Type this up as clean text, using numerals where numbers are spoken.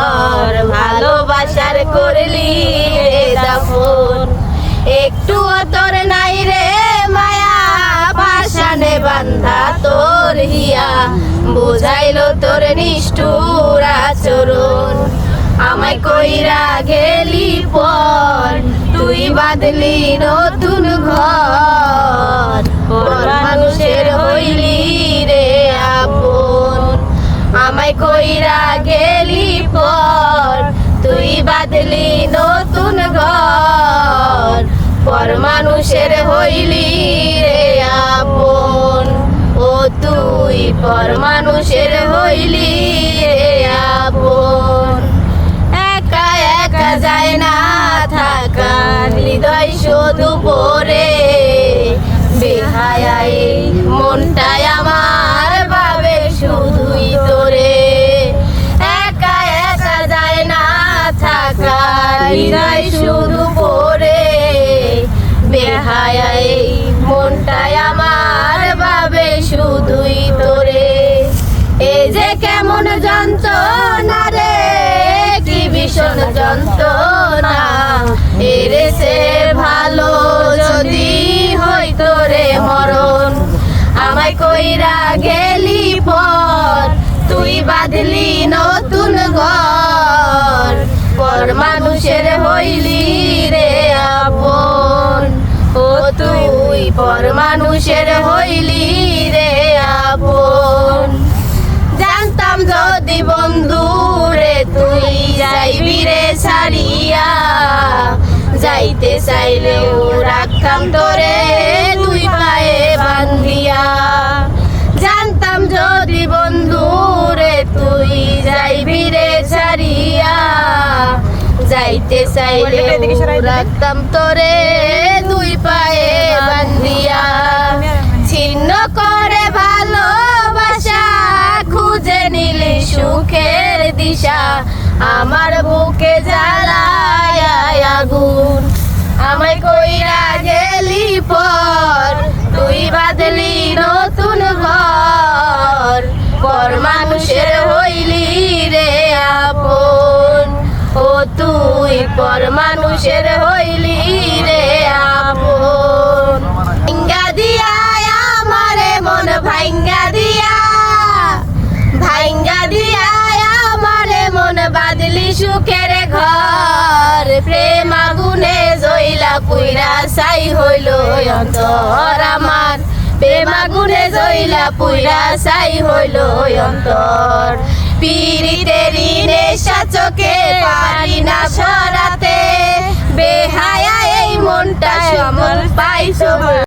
পর ভালোবাসার করলি রে দাফন। একটুও তোর নাই রে মায়া পাশানে বান্ধা তোর হিয়া বুঝাইলো তোর নিষ্ঠুর আচরণ। আমায় কইরা গেলি পর তুই বাঁধলি নতুন ঘর পর মানুষের হইলি রে আপন। আমায় কইরা গেলি পর তুই বাঁধলি নতুন ঘর পর মানুষের হইলি রে আপন। ও তুই পর মানুষের হইলি রে আপন। একা একা যায় না থাকা হৃদয় শুধু পরে বেহায়া এই মনটাই আমার ভাবে শুধুই তোরে। একা একা যায় না থাকা হৃদয় শুধু পরে বেহায়া এই মনটাই আমার ভাবে শুধুই তোরে। এই যে কেমন যন্ত্রণা রে কি ভীষণ যন্ত্রণা এরে সে ভালো যদি হইতো রে মরণ। আমায় কইরা গেলি পর তুই বাঁধলি নতুন ঘর পর মানুষের হইলি রে আপন। ও তুই পর মানুষের হইলি রে আপন। জানতাম যদি বন্ধু রে তুই যাইবি রে ছাড়িয়া যাইতে চাইলেও রাখতাম তোরে দুই পায়ে বান্ধিয়া। জানতাম যদি বন্ধু রে তুই যাইবি রে ছাড়িয়া যাইতে চাইলেও রাখতাম তোরে দুই পায়ে বান্ধিয়া। ছিন্ন করে ভালোবাসা খুঁজে নিলি সুখের দিশা আমার বুকে জ্বালায় আগুন। আমায় কইরা গেলি পর তুই বাঁধলি নতুন ঘর পর মানুষের হইলি রে আপন। ও তুই পর মানুষের হইলি রে আপন। ভাঙ্গা দিয়া আমারে মন ভাঙ্গা দিয়া ভাঙ্গা দিয়া আমারে মন বাঁধলি সুখের ঘর প্রেম আগুনে জইলা পুইরা ছাই হইল অন্তর আমার। প্রেম আগুনে জইলা পুইরা ছাই হইল অন্তর। পীড়িতেরি নেশা চোখে পারি না সরাতে বেহায়া এই মনটা সমল পাইছো।